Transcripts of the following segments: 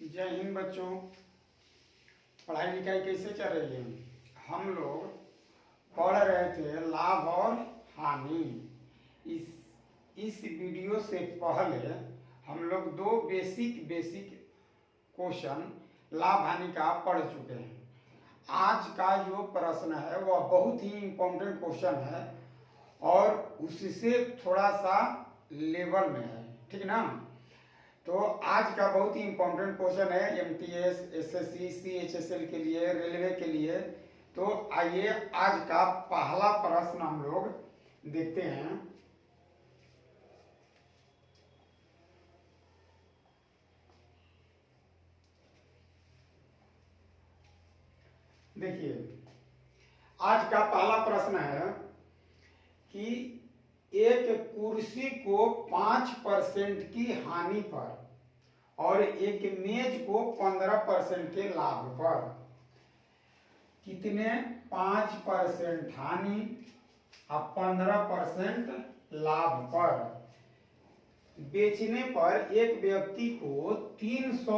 जय हिंद बच्चों। पढ़ाई लिखाई कैसे चल रही है? हम लोग पढ़ रहे थे लाभ और हानि। इस वीडियो से पहले हम लोग दो बेसिक क्वेश्चन लाभ हानि का पढ़ चुके हैं। आज का जो प्रश्न है वह बहुत ही इम्पोर्टेंट क्वेश्चन है और उससे थोड़ा सा लेवल में है, ठीक ना। तो आज का बहुत ही इम्पोर्टेंट क्वेश्चन है एमटीएस, एसएससी, सीएचएसएल के लिए, रेलवे के लिए। तो आइए आज का पहला प्रश्न हम लोग देखते हैं। देखिए, आज का पहला प्रश्न है कि एक कुर्सी को 5% की हानि पर और एक मेज को 15% के लाभ पर कितने 5% हानि और 15% लाभ पर बेचने पर एक व्यक्ति को 300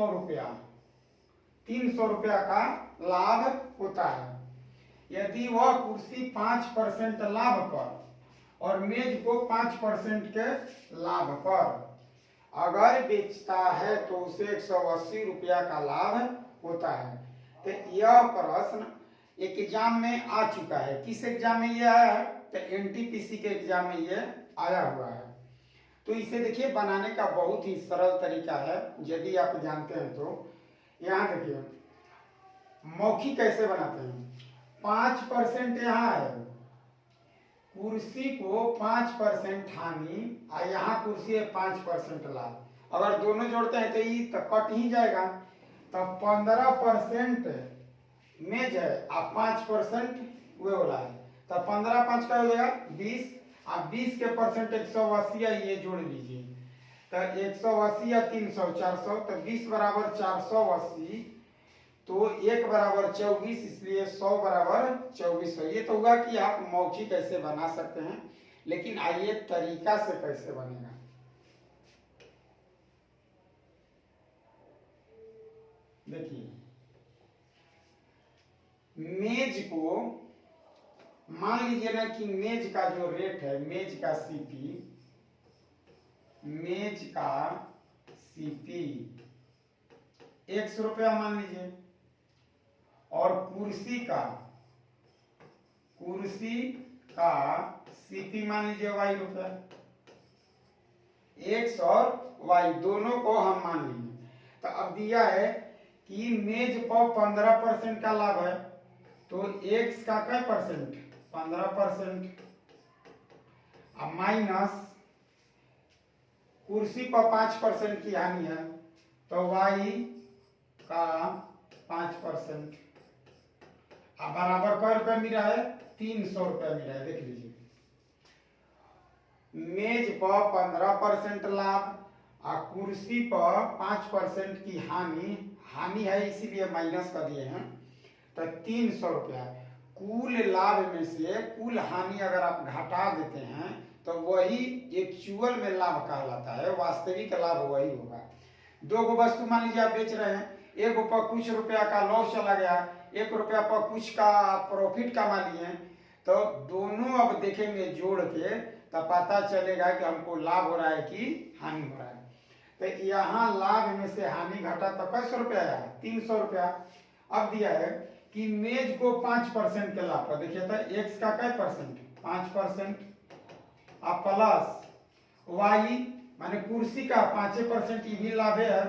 रुपया का लाभ होता है। यदि वह कुर्सी 5% लाभ पर और मेज को 5% के लाभ पर अगर बेचता है तो उसे 180 रुपया का लाभ होता है। तो यह प्रश्न एग्जाम में आ चुका है। किस एग्जाम में यह आया है? तो एनटीपीसी के एग्जाम में यह आया हुआ है। तो इसे देखिए, बनाने का बहुत ही सरल तरीका है यदि आप जानते हैं तो। यहाँ देखिए मौखिक कैसे बनाते हैं। 5% यहाँ है, कुर्सी को 5% हानि और यहाँ कुर्सी है 5% लाभ। अगर दोनों जोड़ते हैं तो ये तो कट ही जाएगा। तो 15% मेज है और 5% वे वाला है। तो 15 5 का हो जाएगा 20 और 20 के परसेंट 180 ये जोड़ लीजिए। तो 180 या 300 400, तो 20 बराबर 480, तो 1 बराबर 24, इसलिए 100 बराबर 2400। ये तो हुआ कि आप मौखिक कैसे बना सकते हैं, लेकिन आइए तरीका से कैसे बनेगा। देखिए, मेज को मान लीजिए ना कि मेज का जो रेट है, मेज का सीपी 100 रुपया मान लीजिए, और कुर्सी का सीपी मान लीजिए वाई रुपया। एक्स और वाई दोनों को हम मान लीजिए। तो अब दिया है कि मेज पर 15% का लाभ है, तो एक्स का क्या परसेंट 15%, अब माइनस कुर्सी पर 5% की हानि है, तो वाई का 5%। अब बराबर कै रुपया मिला है 300 रुपया मिला है। देख लीजिए, मेज पर 15% लाभ और कुर्सी पर 5% की हानि है, इसीलिए माइनस कर दिए हैं। तो 300 रुपया कुल लाभ में से कुल हानि अगर आप घटा देते हैं तो वही एक्चुअल में लाभ कहलाता है, वास्तविक लाभ वही होगा। दो गो वस्तु मान लीजिए आप बेच रहे हैं, एक पर कुछ रुपया का लॉस चला गया, 1 रुपया पर कुछ का प्रॉफिट कमा लिए, तो दोनों अब देखेंगे जोड़ के तो पता चलेगा कि हमको लाभ हो रहा है कि हानि हो रहा है। तो यहाँ लाभ में से हानि घटा तो कैसे रुपया आया 300 रुपया। अब दिया है कि मेज को 5% के लाभ पर, देखिए तो एक्स का क्या परसेंट 5% अब प्लस वाई माने कुर्सी का 5% ये भी लाभ है,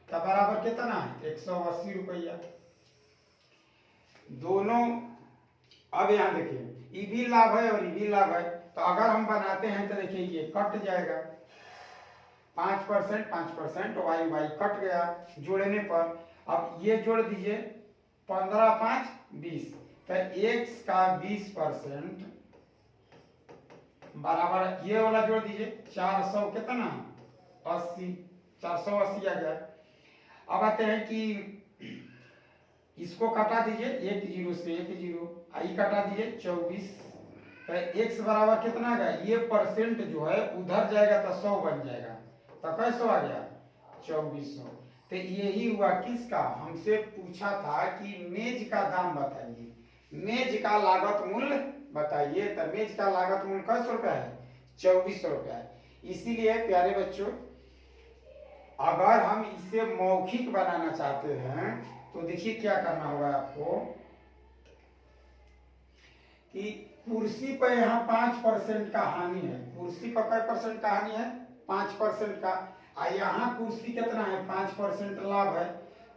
तो बराबर कितना है 180 रुपया। दोनों अब यहाँ देखिए ये भी लाभ है और ये भी लाभ है, तो अगर हम बनाते हैं तो देखिए ये कट जाएगा 5% वाई कट गया जोड़ने पर। अब ये जोड़ दीजिए 15 5 20, तो एक्स का 20% बराबर ये वाला जोड़ दीजिए 400 कितना 80, 480 आ गया। अब आते हैं कि इसको काटा दीजिए 1 0 से 1 0, आई काटा दीजिए 24, तो एक्स बराबर कितना आ गया, ये परसेंट जो है उधर जाएगा तो 100 बन जाएगा, तो कैसे आ गया 2400। तो यही हुआ किसका, हमसे पूछा था कि मेज का दाम बताइए, मेज का लागत मूल्य बताइए। तो मेज का लागत मूल्य कैसे रुपया है, 2400 रुपया है। इसीलिए प्यारे बच्चों, अगर हम इसे मौखिक बनाना चाहते हैं तो देखिए क्या करना होगा आपको कि कुर्सी पर यहाँ 5% का हानि है, कुर्सी पर क्या परसेंट का हानि है, 5% का। यहाँ कुर्सी कितना है, 5% लाभ है।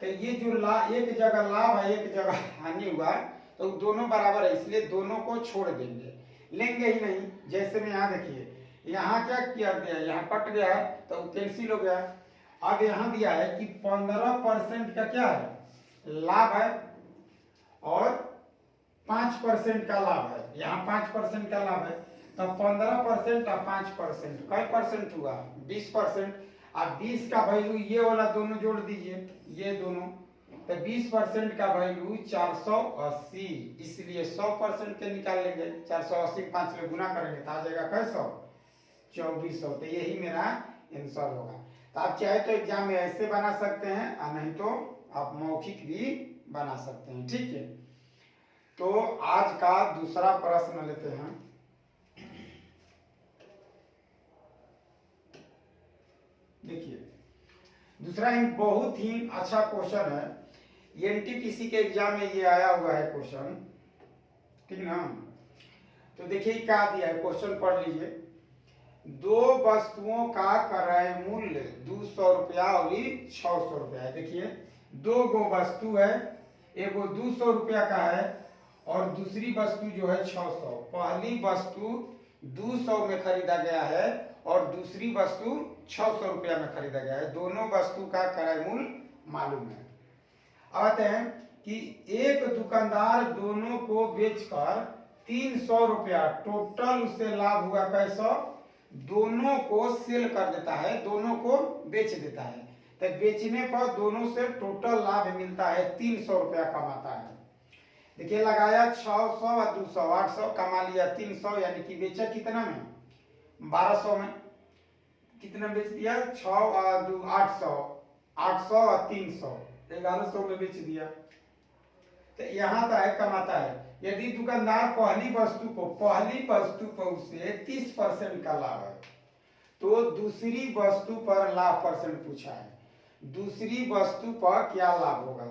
तो ये जो एक जगह लाभ है एक जगह हानि हुआ, तो दोनों बराबर है, इसलिए दोनों को छोड़ देंगे, लेंगे ही नहीं। जैसे में यहाँ देखिए, यहाँ क्या किया गया, यहाँ कट गया है तो कैंसिल हो गया। अब यहाँ दिया है कि 15% का क्या है, लाभ है और 5% का लाभ है, यहाँ 5% का लाभ है। तो 15% और 5% कई परसेंट हुआ, 20%। अब 20 का वैल्यू ये वाला दोनों जोड़ दीजिए, ये दोनों, तो 20% का वैल्यू 480, इसलिए 100% के निकाल लेंगे, 480 5 में गुना करेंगे तो आ जाएगा कैसे, 2400। तो यही मेरा आंसर होगा। तो आप चाहे तो एग्जाम में ऐसे बना सकते हैं और नहीं तो आप मौखिक भी बना सकते हैं, ठीक है। तो आज का दूसरा प्रश्न लेते हैं। देखिए दूसरा ही बहुत ही अच्छा क्वेश्चन है, एनटीपीसी के एग्जाम में ये आया हुआ है क्वेश्चन, ठीक ना। तो देखिए क्या दिया है, क्वेश्चन पढ़ लीजिए। दो वस्तुओं का क्रय मूल्य 200 रुपया और 600 रुपया है। देखिए दो गो वस्तु है, एगो 200 रुपया का है और दूसरी वस्तु जो है 600। पहली वस्तु 200 में खरीदा गया है और दूसरी वस्तु 600 रुपया में खरीदा गया है। दोनों वस्तु का क्रय मूल्य मालूम है। अब आते हैं कि एक दुकानदार दोनों को बेचकर 300 रुपया, टोटल उससे लाभ हुआ कैसा, दोनों को सेल कर देता है, दोनों को बेच देता है। तो बेचने पर दोनों से टोटल लाभ मिलता है 300 रुपया कमाता है। देखिए लगाया 600 और 200, 800 कमा लिया 300, यानी कि बेचा कितना में, 1200 में। कितना बेच दिया, 6 और 2 800, 800 और 300, 1100 में बेच दिया। तो यहाँ तो है कमाता है। यदि दुकानदार पहली वस्तु पर उसे 30% का लाभ है, तो दूसरी वस्तु पर लाभ परसेंट पूछा है, दूसरी वस्तु पर क्या लाभ होगा।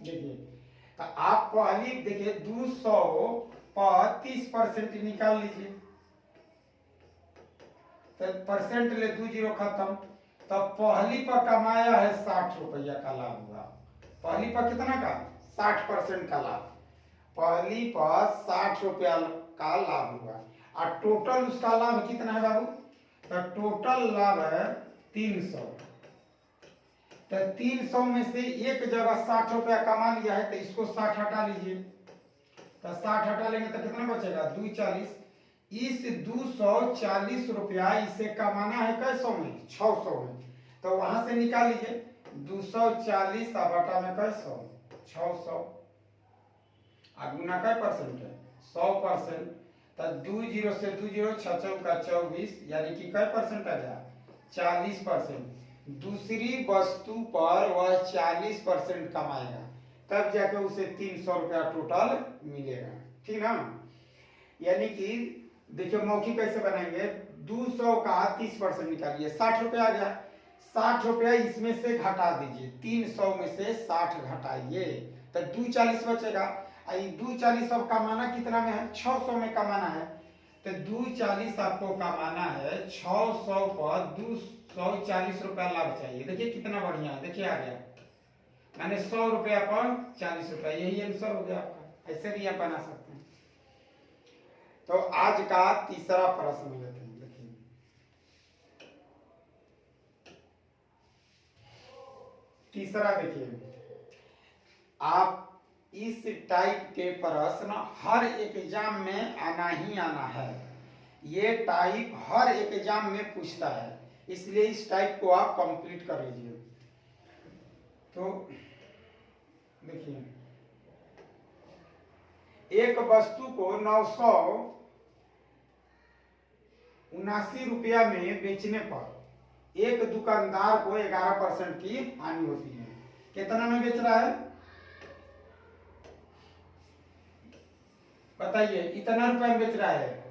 देखिए तो आप पहली देखिए 200 पर 30% निकाल लीजिए, तो परसेंट ले 20 खत्म। तो पहली पर कमाया है 60 रुपया का लाभ हुआ, पहली पर कितना का, 60% का लाभ, पहली पर 60 रुपया का लाभ हुआ। और टोटल उसका लाभ कितना है बाबू, तो टोटल लाभ है 300। तो 300 में से एक जगह 60 रुपया कमा लिया है, तो इसको 60 हटा लीजिए। तो 60 हटा लेंगे तो कितना बचेगा, 240। इस 240 रुपया इसे कमाना है कैसो में, 600 में। तो वहां से निकाल लीजिए 240 बटा में कैसो 600, गुना का परसेंट है 100%। तो 20 से 20 6 का 24, यानी कि कै परसेंट आ गया, 40%। दूसरी वस्तु पर वह 40% कमाएगा, तब जाके उसे 300 रुपया टोटल मिलेगा, ठीक ना। यानी कि देखिए मौखिक कैसे बनाएंगे, 200 का 30% निकालिए, 60 रुपया आ गया, 60 रुपया इसमें से घटा दीजिए, 300 में से 60 घटाइए तो 240 बचेगा। 240 अब कमाना कितना में है, 600 में कमाना है। तो 240 आपको कमाना है, 600 पर 240 रुपया लाभ चाहिए। देखिए कितना बढ़िया है, देखिए आ गया, मैंने 100 रुपया पर 40 रुपया, यही आंसर हो गया आपका। ऐसे भी आप बना सकते हैं। तो आज का तीसरा प्रश्न लेते हैं। देखिए तीसरा, देखिए आप इस टाइप के प्रश्न हर एक एग्जाम में आना ही आना है, ये टाइप हर एक एग्जाम में पूछता है, इसलिए इस टाइप को आप कंप्लीट कर लीजिए। तो देखिए एक वस्तु को 979 रुपया में बेचने पर एक दुकानदार को 11% की हानि होती है। कितना में बेच रहा है बताइए, इतना रुपया में बेच रहा है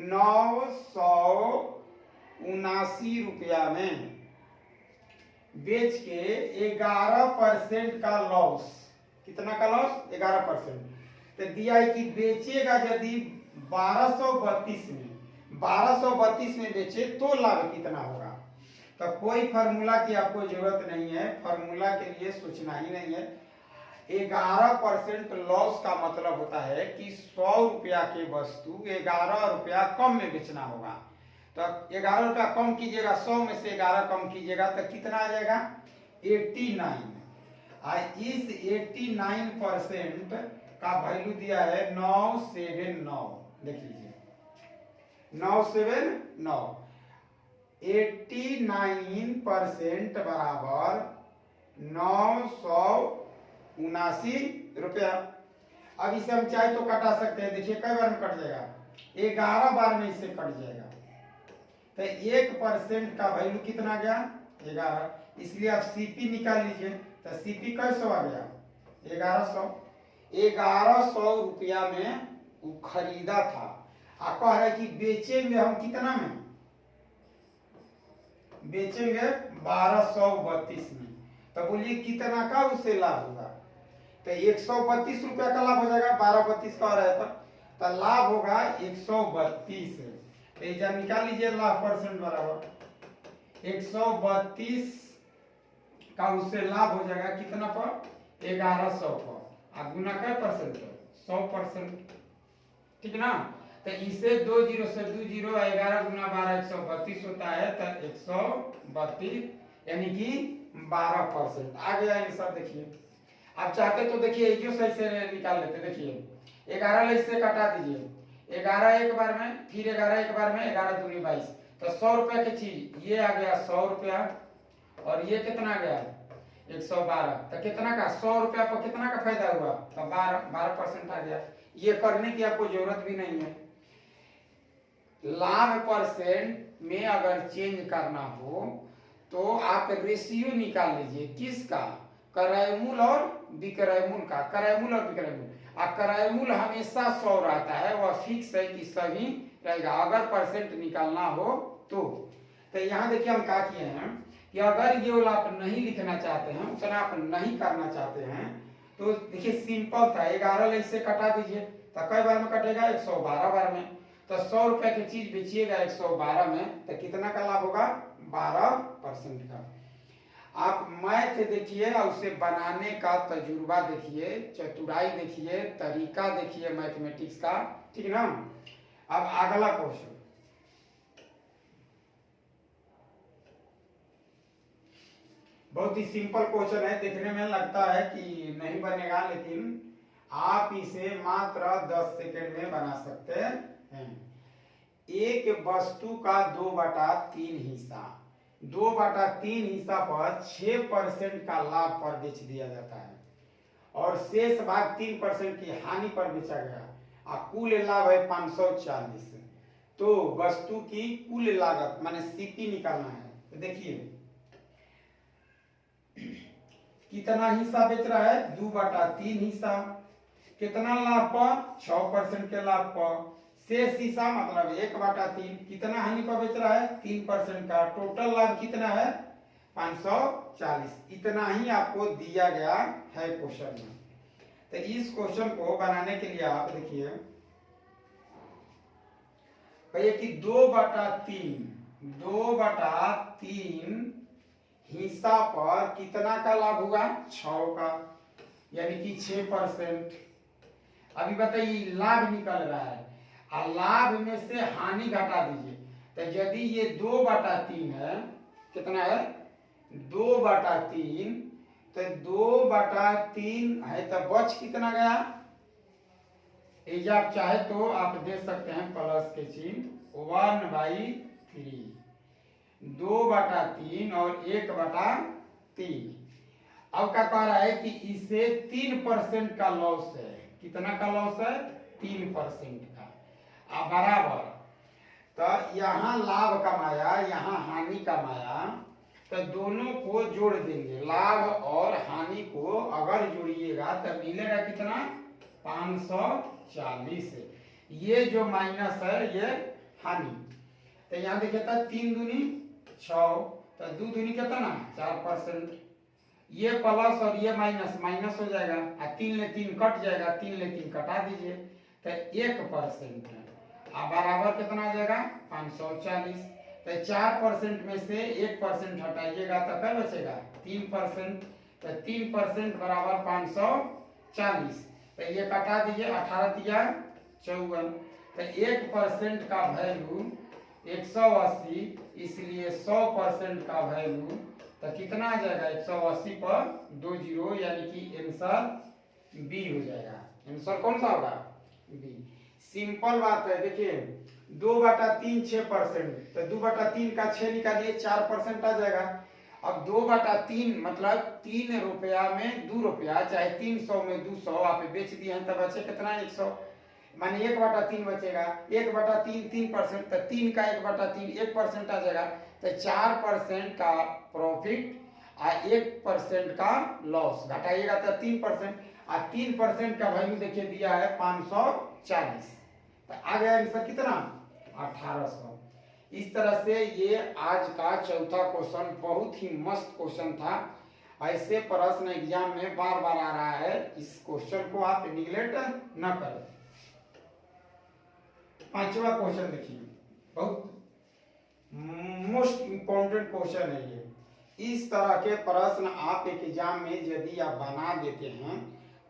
979 रुपया में बेच के 11% का लॉस। कितना का लॉस? 11%। तो दिया है कि बेचेगा यदि 1232 में बेचे तो लाभ कितना होगा। तो कोई फार्मूला की आपको जरूरत नहीं है, फार्मूला के लिए सोचना ही नहीं है। 11% लॉस का मतलब होता है कि 100 रुपया के वस्तु 11 रुपया कम में बेचना होगा। तो 11 रुपया कम कीजिएगा, 100 में से 11 कम कीजिएगा तो कितना आ जाएगा? 89। इस 89% का वैल्यू दिया है 979। देख लीजिए 979। 89% बराबर 979 रुपया। अब इसे हम चाहे तो कटा सकते हैं। देखिए कई बार में कट जाएगा, 11 बार में इससे कट जाएगा। तो 1% का वैल्यू कितना गया? 11। इसलिए आप सीपी निकाल लीजिए। तो सीपी कैसे आ गया? 1100। 1100 रुपया में वो खरीदा था। आप कह रहे कि बेचेंगे हम कितना में? बेचेंगे 1232 में। तो बोलिए कितना का उसे लाभ होगा? तो 132 रुपया का लाभ हो जाएगा। 1232 का रहा है तो लाभ होगा 132। तो जब निकाल लीजिए लाभ परसेंट बराबर 132 का उससे लाभ हो जाएगा कितना पर? 1100 पर। आप गुना क्या परसेंट पर? 100%। ठीक ना? तो इसे 2 0 से 2 0 11 गुना 12 132 होता है। तो 132 यानी कि 12%। आ गया आंसर। देखिए आप चाहते तो देखिए जो सही से निकाल लेते। देखिए 11 इससे कटा दीजिए, 11 एक बार में, फिर 11 एक बार में, 11 दूनी 22। तो 100 रुपया की चीज ये आ गया 100 रुपया, और ये कितना आ गया? 112। तो कितना का? 100 रुपया पर कितना का फायदा हुआ? तो 12% आ गया। ये करने की आपको जरूरत भी नहीं है। लाभ परसेंट में अगर चेंज करना हो तो आप रेशियो निकाल लीजिए। किसका? क्रय मूल और विक्रय मूल का। क्रय मूल और विक्रय मूल। क्रय मूल हमेशा 100 रहता है, वह फिक्स है कि सभी रहेगा अगर परसेंट निकालना हो तो। यहाँ देखिए हम क्या किए हैं कि अगर ये वाला आप नहीं लिखना चाहते हैं, उतना आप नहीं करना चाहते हैं, तो देखिए सिंपल था। 11 इससे कटा दीजिए तो कई बार में कटेगा? 112 बार में। तो 100 रुपया की चीज बेचिएगा 112 में तो कितना का लाभ होगा? 12% का। आप मैथ देखिए और उसे बनाने का तजुर्बा देखिए, चतुराई देखिए, तरीका देखिए मैथमेटिक्स का। ठीक ना? अब अगला क्वेश्चन, बहुत ही सिंपल क्वेश्चन है। देखने में लगता है कि नहीं बनेगा, लेकिन आप इसे मात्र 10 सेकंड में बना सकते हैं। एक वस्तु का 2/3 हिस्सा 2/3 हिस्सा पर 6% का लाभ पर बेच दिया जाता है और शेष भाग 3% की हानि पर बेचा गया। कुल लाभ है 540। तो वस्तु की कुल लागत माने सीपी निकालना है। तो देखिए कितना हिस्सा बेच रहा है? 2/3 हिस्सा। कितना लाभ पर? 6% के लाभ पर। शेष हिस्सा मतलब 1/3। कितना हानि पर बेच रहा है? 3% का। टोटल लाभ कितना है? 540। इतना ही आपको दिया गया है क्वेश्चन में। तो इस क्वेश्चन को बनाने के लिए आप देखिए कहिए कि 2/3 हिस्सा पर कितना का लाभ हुआ? 6 का, यानी कि 6%। अभी बताइए लाभ निकल रहा है और लाभ में से हानि घटा दीजिए। तो यदि ये 2/3 है, कितना है? 2/3। तो 2/3 है तो बच कितना गया? आप चाहे तो आप दे सकते हैं प्लस के चिन्ह 1/3। 2/3 और 1/3। अब क्या कह रहा है कि इसे 3% का लॉस है। कितना का लॉस है? 3% का बराबर। तो यहाँ लाभ कमाया, यहाँ हानि कमाया, तो दोनों को जोड़ देंगे। लाभ और हानि को अगर जोड़िएगा तो मिलेगा कितना? 540। ये जो माइनस है ये हानि। तो यहाँ देखिए था 3 दूनी 6, तो 2 दूनी कितना? 4%। ये प्लस और ये माइनस माइनस हो जाएगा, और 3 ले 3 कट जाएगा, 3 ले 3 कटा दीजिए, तो 1% बराबर कितना आ जाएगा? 540। तो 4% में से 1% हटाइएगा तो क्या बचेगा? 3%। तो 3% बराबर 540। तो ये कटा दीजिए, 18 दिया 54। तो 1% का वैल्यू 180, इसलिए 100% का वैल्यू तो कितना आ जाएगा? 180 पर 2 जीरो, यानी कि आंसर बी हो जाएगा। आंसर कौन सा होगा? बी। सिंपल बात है। देखिए 2/3 6%, तो 2/3 का 6 निकालिए, 4% आ जाएगा। अब 2/3 मतलब 3 रुपया में 2 रुपया, चाहे 300 में 200 आप बेच दिए हैं, तब बचे कितना? 100, माने 1/3 बचेगा। 1/3 3%, तो 3 का 1/3 1% आ जाएगा। तो 4% का प्रॉफिट और 1% का लॉस घटाइएगा तो 3%, और 3% का वैल्यू देखिए दिया है 540। तो आ गया आंसर कितना? 1800। इस तरह से ये आज का चौथा क्वेश्चन बहुत ही मस्त क्वेश्चन था। ऐसे प्रश्न एग्जाम में बार बार आ रहा है, इस क्वेश्चन को आप निगलेक्ट न करें। 5वां क्वेश्चन देखिए, बहुत मोस्ट इंपॉर्टेंट क्वेश्चन है ये। इस तरह के प्रश्न आप एक एग्जाम में यदि आप बना देते हैं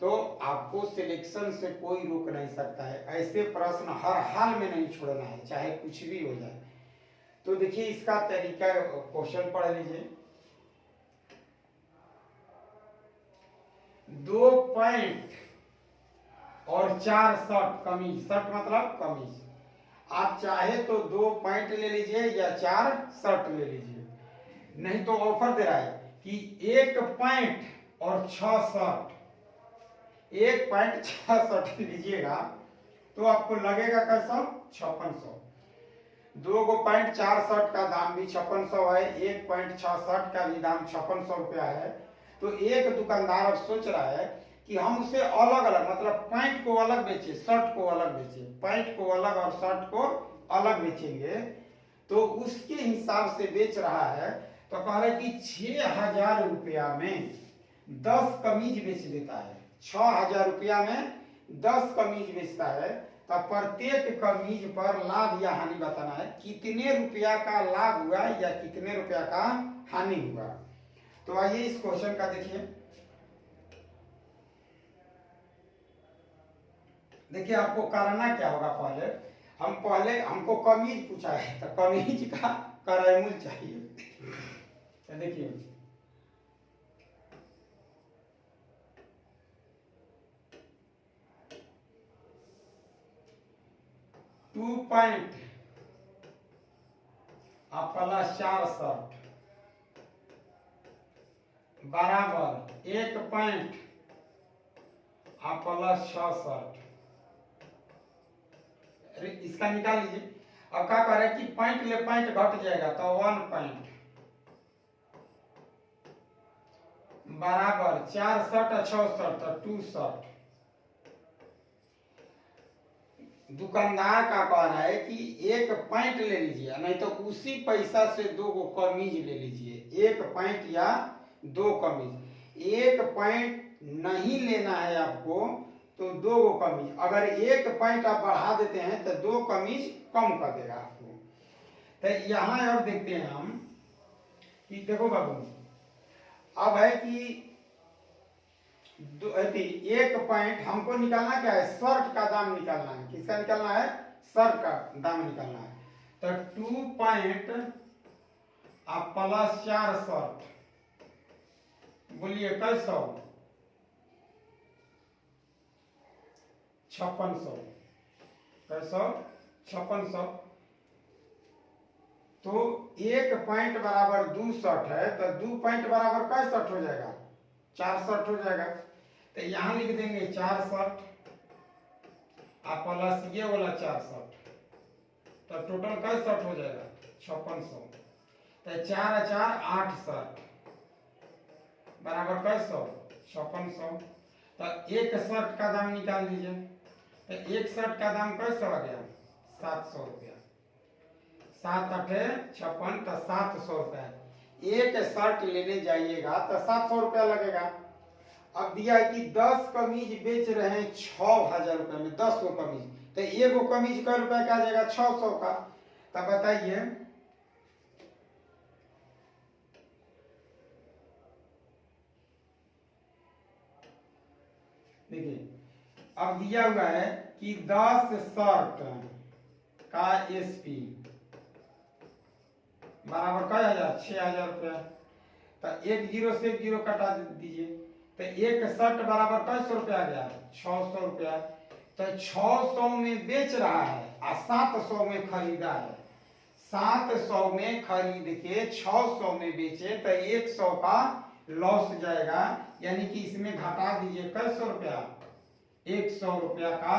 तो आपको सिलेक्शन से कोई रोक नहीं सकता है। ऐसे प्रश्न हर हाल में नहीं छोड़ना है, चाहे कुछ भी हो जाए। तो देखिए इसका तरीका, क्वेश्चन पढ़ लीजिए। 2 पैंट और 4 शर्ट कमीज, शर्ट मतलब कमीज, आप चाहे तो 2 पैंट ले लीजिए या 4 शर्ट ले लीजिए। नहीं तो ऑफर दे रहा है कि 1 पैंट और 6 शर्ट, 1 पैंट 6 शर्ट लीजिएगा तो आपको लगेगा कैसा? 5600। 2 गो पैंट 4 शर्ट का दाम भी 5600 है, 1 पैंट 6 शर्ट का भी दाम 5600 रुपया है। तो एक दुकानदार अब सोच रहा है कि हम उसे अलग अलग, मतलब पैंट को अलग बेचे, शर्ट को अलग बेचे, पैंट को अलग और शर्ट को अलग बेचेंगे, तो उसके हिसाब से बेच रहा है। तो कह रहे कि 6000 रुपया में 10 कमीज बेच देता है। 6000 रुपया में 10 कमीज बेचता है, तो प्रत्येक कमीज पर लाभ या हानि बताना है। कितने रुपया का लाभ हुआ या कितने रुपया का हानि हुआ। तो आइए इस क्वेश्चन का देखिए। देखिए आपको करना क्या होगा, पहले हमको कमीज पूछा है, तो कमीज का करायमूल चाहिए। तो देखिए 2 पैंट प्लस 4 शर्ट बराबर 1 पैंट प्लस 6 शर्ट। इसका निकाल लीजिए। अब क्या करे कि पैंट ले पैंट घट जाएगा, तो 1 पैंट बराबर 4 शर्ट और 6 शर्ट, तो 2 शर्ट। दुकानदार का कह रहा है कि 1 पैंट ले लीजिए, नहीं तो उसी पैसा से 2 गो कमीज ले लीजिए। 1 पैंट या 2 कमीज। 1 पैंट नहीं लेना है आपको तो 2 गो कमीज। अगर 1 पैंट आप बढ़ा देते हैं तो 2 कमीज कम कर देगा आपको। तो यहाँ अब देखते हैं हम कि देखो बाबू, अब है कि 1 पैंट हमको निकालना क्या है? शर्ट का दाम निकालना है। किसका निकालना है? शर्ट का दाम निकालना है। तो 2 पैंट प्लस 4 शर्ट, बोलिए कैसा? 5600। कैसा? 5600। तो 1 पैंट बराबर 2 शर्ट है, तो 2 पैंट बराबर कै शर्ट हो जाएगा? 4 शर्ट हो जाएगा। तो यहां लिख देंगे 4 शर्ट और प्लस ये वाला 4 शर्ट, तो टोटल कई शर्ट हो जाएगा 5600। तो 4 और 4 8 शर्ट बराबर कई 100 5600। तो एक शर्ट का दाम निकाल लीजिए। तो एक शर्ट का दाम कैसे आ गया 700 रुपया। 7 8 56 तो 700 रुपया। एक शर्ट लेने जाइएगा तो 700 रुपया लगेगा। अब दिया है कि 10 कमीज बेच रहे हैं 6000 रुपये में, 10 गो कमीज, तो एगो कमीज का रुपया क्या आ जाएगा 600 का। तब बताइए देखिए, अब दिया हुआ है कि 10 शर्ट का एसपी बराबर क्या हजार 6000 रुपया। तो एक जीरो से एक जीरो कटा दीजिए। तो एक शर्ट बराबर कैसे रुपया आ गया 600 रुपया। तो 600 में बेच रहा है और 700 में खरीदा है। 700 में खरीद के 600 में बेचे तो 100 का लॉस जाएगा, यानी कि इसमें घटा दीजिए कैसे रुपया 100 रुपया का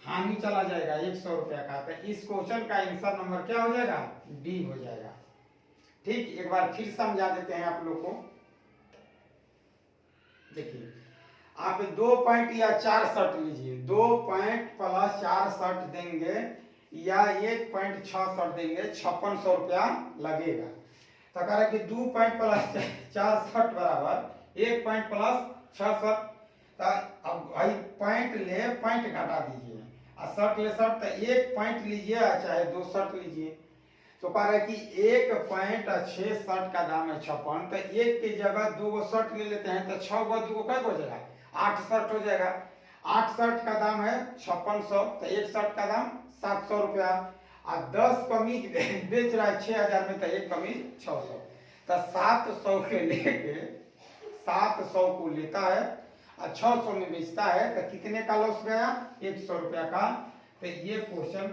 हानि चला जाएगा 100 रुपया का। तो इस क्वेश्चन का आंसर नंबर क्या हो जाएगा डी हो जाएगा। ठीक, एक बार फिर समझा देते हैं आप लोग को। देखिए, आप 2 पैंट या 4 शर्ट लीजिए, 2 पैंट प्लस 4 शर्ट देंगे या 1 पैंट 6 शर्ट देंगे 5600 रुपया लगेगा। तो कह रहा है कि 2 पैंट प्लस 4 शर्ट बराबर 1 पैंट प्लस 6 शर्ट। तो अब भाई पैंट ले पैंट घटा दीजिए और शर्ट ले शर्ट, तो 1 पैंट लीजिए चाहे 2 शर्ट लीजिए। तो कह रहा है कि 1 पैंट और 6 शर्ट का दाम है 56, तो 1 की जगह 2 शर्ट ले लेते हैं तो 6 × 2 क्या हो जाएगा 8 शर्ट हो जाएगा। 8 शर्ट का दाम है 5600, तो 1 शर्ट का दाम 700 रुपया। और 10 कमीज बेच रहा है 6000 में, तो 1 कमीज 600। तो 700 के लेके 700 को लेता है और 600 में बेचता है, तो कितने का लॉस गया 100 रुपया का। तो ये क्वेश्चन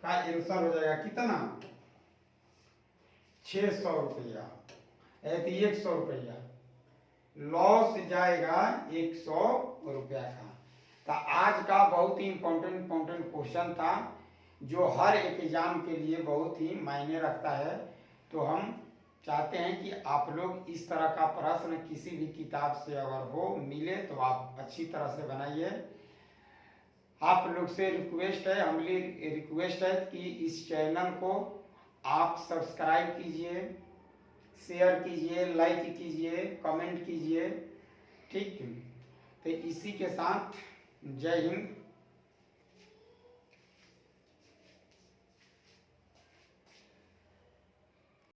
का आंसर हो जाएगा कितना 600 रुपया, तो 100 रुपया लॉस जाएगा 100 रुपया का। तो आज का बहुत ही इम्पोर्टेंट क्वेश्चन था जो हर एक एग्जाम के लिए बहुत ही मायने रखता है। तो हम चाहते हैं कि आप लोग इस तरह का प्रश्न किसी भी किताब से अगर हो मिले तो आप अच्छी तरह से बनाइए। आप लोग से रिक्वेस्ट है, हमारी रिक्वेस्ट है कि इस चैनल को आप सब्सक्राइब कीजिए, शेयर कीजिए, लाइक कीजिए, कमेंट कीजिए। ठीक, तो इसी के साथ जय हिंद।